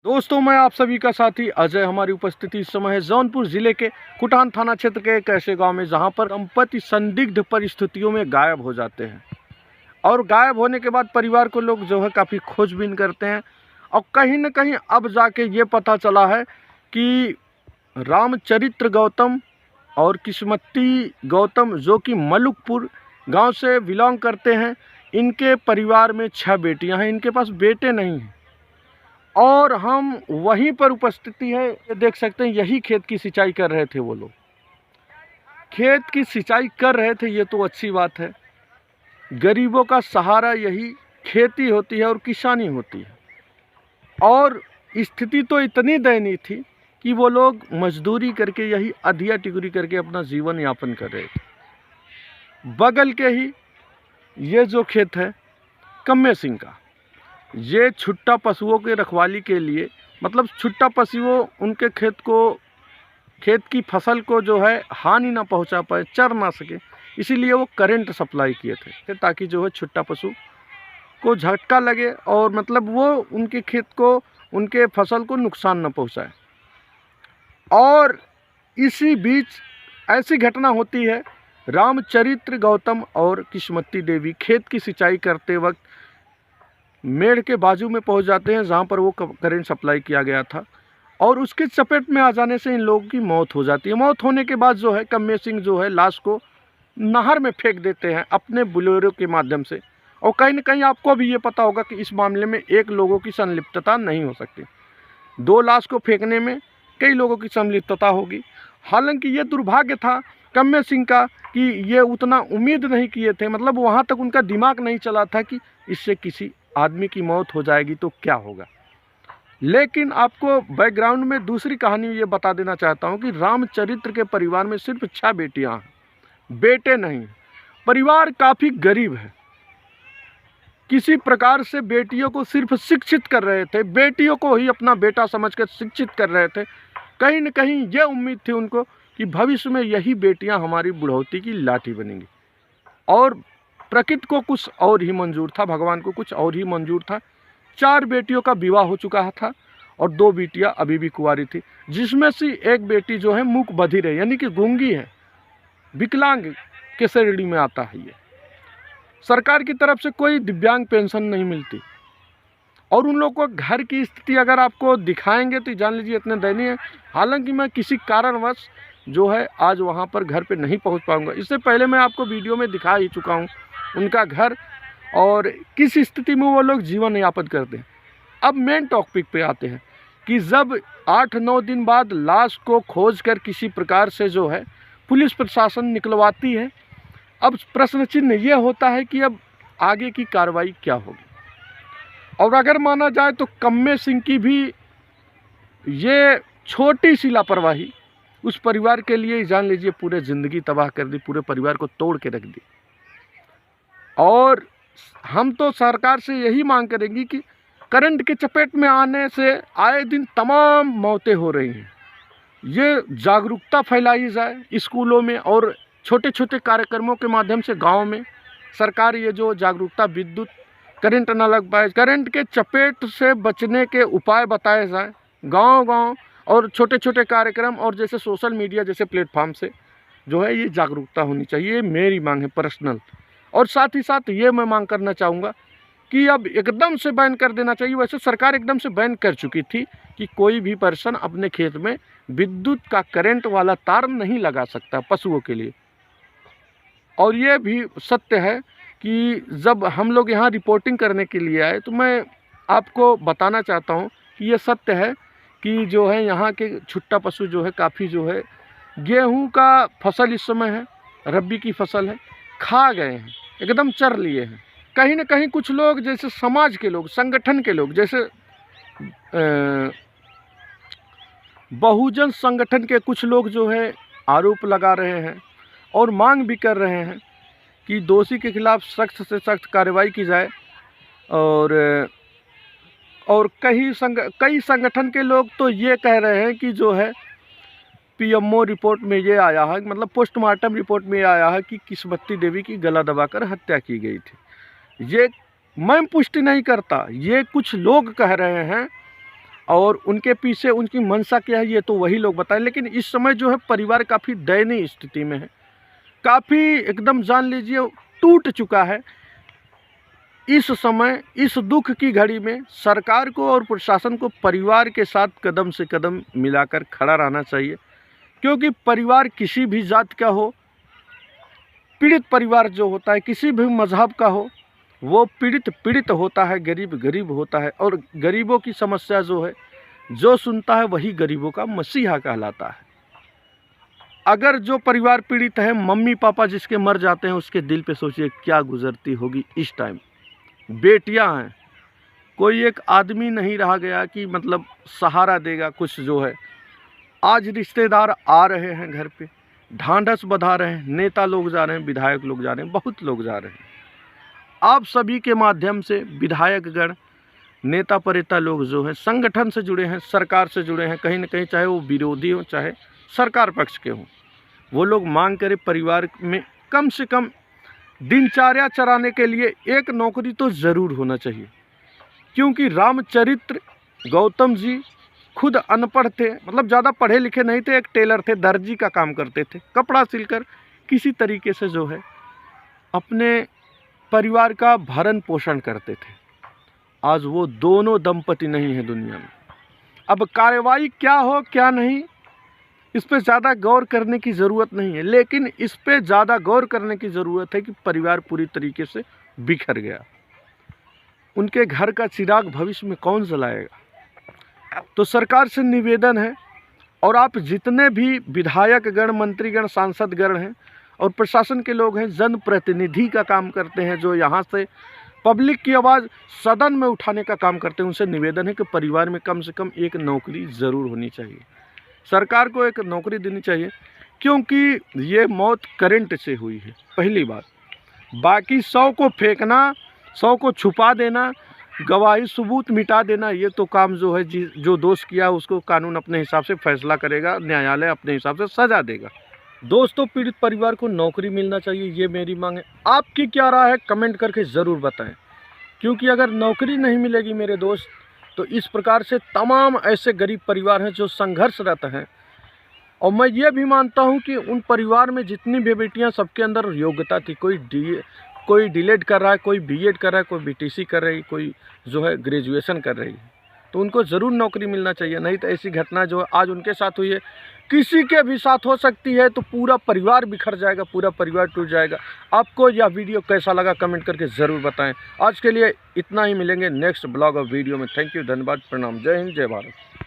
दोस्तों, मैं आप सभी का साथी अजय। हमारी उपस्थिति इस समय है जौनपुर जिले के कुटान थाना क्षेत्र के एक ऐसे गांव में जहां पर दंपति संदिग्ध परिस्थितियों में गायब हो जाते हैं और गायब होने के बाद परिवार को लोग जो है काफ़ी खोजबीन करते हैं और कहीं न कहीं अब जाके ये पता चला है कि रामचरित्र गौतम और किस्मती गौतम जो कि मलुकपुर गांव से बिलोंग करते हैं, इनके परिवार में 6 बेटियां हैं, इनके पास बेटे नहीं हैं। और हम वहीं पर उपस्थिति है, ये देख सकते हैं, यही खेत की सिंचाई कर रहे थे। वो लोग खेत की सिंचाई कर रहे थे, ये तो अच्छी बात है। गरीबों का सहारा यही खेती होती है और किसानी होती है। और स्थिति तो इतनी दयनीय थी कि वो लोग मजदूरी करके, यही अधिया टिकरी करके अपना जीवन यापन कर रहे थे। बगल के ही ये जो खेत है कम्मे सिंह का, ये छुट्टा पशुओं के रखवाली के लिए, मतलब छुट्टा पशुओं उनके खेत की फसल को जो है हानि ना पहुंचा पाए, चर ना सके, इसीलिए वो करंट सप्लाई किए थे ताकि जो है छुट्टा पशु को झटका लगे और मतलब वो उनके खेत को, उनके फसल को नुकसान ना पहुंचाए। और इसी बीच ऐसी घटना होती है, रामचरित्र गौतम और किस्मती देवी खेत की सिंचाई करते वक्त मेड़ के बाजू में पहुंच जाते हैं जहां पर वो करंट सप्लाई किया गया था और उसके चपेट में आ जाने से इन लोगों की मौत हो जाती है। मौत होने के बाद जो है कम्मे सिंह जो है लाश को नहर में फेंक देते हैं अपने बोलेरो के माध्यम से। और कहीं न कहीं आपको भी ये पता होगा कि इस मामले में एक लोगों की संलिप्तता नहीं हो सकती, 2 लाश को फेंकने में कई लोगों की संलिप्तता होगी। हालांकि ये दुर्भाग्य था कम्मे सिंह का कि ये उतना उम्मीद नहीं किए थे, मतलब वहाँ तक उनका दिमाग नहीं चला था कि इससे किसी आदमी की मौत हो जाएगी तो क्या होगा। लेकिन आपको बैकग्राउंड में दूसरी कहानी ये बता देना चाहता हूँ कि रामचरित्र के परिवार में सिर्फ 6 बेटियाँ हैं, बेटे नहीं। परिवार काफ़ी गरीब है, किसी प्रकार से बेटियों को सिर्फ शिक्षित कर रहे थे, बेटियों को ही अपना बेटा समझकर शिक्षित कर रहे थे। कहीं न कहीं ये उम्मीद थी उनको कि भविष्य में यही बेटियां हमारी बुढ़ौती की लाठी बनेंगी। और प्रकृति को कुछ और ही मंजूर था, भगवान को कुछ और ही मंजूर था। 4 बेटियों का विवाह हो चुका था और 2 बेटियां अभी भी कुंवारी थी, जिसमें से एक बेटी जो है मूक बधिर है, यानी कि गूंगी है, विकलांग के श्रेणी में आता है। ये सरकार की तरफ से कोई दिव्यांग पेंशन नहीं मिलती और उन लोगों को घर की स्थिति अगर आपको दिखाएंगे तो जान लीजिए इतने दयनीय है। हालांकि मैं किसी कारणवश जो है आज वहाँ पर घर पे नहीं पहुँच पाऊँगा। इससे पहले मैं आपको वीडियो में दिखा ही चुका हूँ उनका घर और किस स्थिति में वो लोग जीवन यापन करते हैं। अब मेन टॉपिक पे आते हैं कि जब 8-9 दिन बाद लाश को खोज कर किसी प्रकार से जो है पुलिस प्रशासन निकलवाती है, अब प्रश्न चिन्ह ये होता है कि अब आगे की कार्रवाई क्या होगी। और अगर माना जाए तो कम्मे सिंह की भी ये छोटी सी लापरवाही उस परिवार के लिए जान लीजिए पूरे ज़िंदगी तबाह कर दी, पूरे परिवार को तोड़ के रख दी। और हम तो सरकार से यही मांग करेंगे कि करंट के चपेट में आने से आए दिन तमाम मौतें हो रही हैं, ये जागरूकता फैलाई जाए स्कूलों में और छोटे छोटे कार्यक्रमों के माध्यम से गाँव में सरकार ये जो जागरूकता, विद्युत करंट न लग पाए, करंट के चपेट से बचने के उपाय बताए जाए गांव-गांव और छोटे छोटे कार्यक्रम और जैसे सोशल मीडिया जैसे प्लेटफॉर्म से जो है ये जागरूकता होनी चाहिए। मेरी मांग है पर्सनल। और साथ ही साथ ये मैं मांग करना चाहूँगा कि अब एकदम से बैन कर देना चाहिए। वैसे सरकार एकदम से बैन कर चुकी थी कि कोई भी पर्सन अपने खेत में विद्युत का करंट वाला तार नहीं लगा सकता पशुओं के लिए। और ये भी सत्य है कि जब हम लोग यहाँ रिपोर्टिंग करने के लिए आए तो मैं आपको बताना चाहता हूँ कि ये सत्य है कि जो है यहाँ के छुट्टा पशु जो है काफ़ी जो है गेहूँ का फसल इस समय है, रब्बी की फसल है, खा गए हैं, एकदम चर लिए हैं। कहीं ना कहीं कुछ लोग जैसे समाज के लोग, संगठन के लोग, जैसे बहुजन संगठन के कुछ लोग जो है आरोप लगा रहे हैं और मांग भी कर रहे हैं कि दोषी के खिलाफ सख्त से सख्त कार्रवाई की जाए। और कई संगठन के लोग तो ये कह रहे हैं कि जो है पीएमओ रिपोर्ट में ये आया है, मतलब पोस्टमार्टम रिपोर्ट में आया है कि किस्मती देवी की गला दबाकर हत्या की गई थी। ये मैं पुष्टि नहीं करता, ये कुछ लोग कह रहे हैं और उनके पीछे उनकी मंशा क्या है ये तो वही लोग बताएं। लेकिन इस समय जो है परिवार काफ़ी दयनीय स्थिति में है, काफ़ी एकदम जान लीजिए टूट चुका है। इस समय इस दुख की घड़ी में सरकार को और प्रशासन को परिवार के साथ कदम से कदम मिलाकर खड़ा रहना चाहिए, क्योंकि परिवार किसी भी जात का हो, पीड़ित परिवार जो होता है किसी भी मजहब का हो, वो पीड़ित होता है, गरीब गरीब होता है। और गरीबों की समस्या जो है जो सुनता है वही गरीबों का मसीहा कहलाता है। अगर जो परिवार पीड़ित है, मम्मी पापा जिसके मर जाते हैं, उसके दिल पे सोचिए क्या गुजरती होगी इस टाइम। बेटियां हैं, कोई एक आदमी नहीं रहा गया कि मतलब सहारा देगा कुछ जो है। आज रिश्तेदार आ रहे हैं घर पे, ढांढस बंधा रहे हैं, नेता लोग जा रहे हैं, विधायक लोग जा रहे हैं, बहुत लोग जा रहे हैं। आप सभी के माध्यम से विधायकगण, नेता परेता लोग जो हैं संगठन से जुड़े हैं, सरकार से जुड़े हैं, कहीं ना कहीं चाहे वो विरोधी हो चाहे सरकार पक्ष के हों, वो लोग मांग करें परिवार में कम से कम दिनचर्या चलाने के लिए एक नौकरी तो ज़रूर होना चाहिए। क्योंकि रामचरित्र गौतम जी खुद अनपढ़ थे, मतलब ज़्यादा पढ़े लिखे नहीं थे, एक टेलर थे, दर्जी का काम करते थे, कपड़ा सिलकर किसी तरीके से जो है अपने परिवार का भरण पोषण करते थे। आज वो दोनों दंपति नहीं है दुनिया में। अब कार्रवाई क्या हो क्या नहीं, इस पे ज़्यादा गौर करने की ज़रूरत नहीं है, लेकिन इस पे ज़्यादा गौर करने की ज़रूरत है कि परिवार पूरी तरीके से बिखर गया। उनके घर का चिराग भविष्य में कौन जलाएगा। तो सरकार से निवेदन है, और आप जितने भी विधायकगण, मंत्रीगण, सांसदगण हैं और प्रशासन के लोग हैं, जनप्रतिनिधि का काम करते हैं, जो यहाँ से पब्लिक की आवाज़ सदन में उठाने का काम करते हैं, उनसे निवेदन है कि परिवार में कम से कम एक नौकरी ज़रूर होनी चाहिए। सरकार को एक नौकरी देनी चाहिए, क्योंकि ये मौत करंट से हुई है पहली बात। बाकी 100 को फेंकना, 100 को छुपा देना, गवाही सबूत मिटा देना, ये तो काम जो है जो दोष किया उसको कानून अपने हिसाब से फैसला करेगा, न्यायालय अपने हिसाब से सजा देगा। दोस्तों, पीड़ित परिवार को नौकरी मिलना चाहिए, ये मेरी मांग है। आपकी क्या राय है कमेंट करके ज़रूर बताएं, क्योंकि अगर नौकरी नहीं मिलेगी मेरे दोस्त, तो इस प्रकार से तमाम ऐसे गरीब परिवार हैं जो संघर्षरत हैं। और मैं ये भी मानता हूँ कि उन परिवार में जितनी भी बेटियाँ, सबके अंदर योग्यता थी। कोई डीलेड कर रहा है, कोई बीएड कर रहा है, कोई बीटीसी कर रही, कोई जो है ग्रेजुएशन कर रही है, तो उनको ज़रूर नौकरी मिलना चाहिए। नहीं तो ऐसी घटना जो आज उनके साथ हुई है, किसी के भी साथ हो सकती है, तो पूरा परिवार बिखर जाएगा, पूरा परिवार टूट जाएगा। आपको यह वीडियो कैसा लगा कमेंट करके ज़रूर बताएं। आज के लिए इतना ही, मिलेंगे नेक्स्ट ब्लॉग और वीडियो में। थैंक यू, धन्यवाद, प्रणाम, जय हिंद, जय भारत।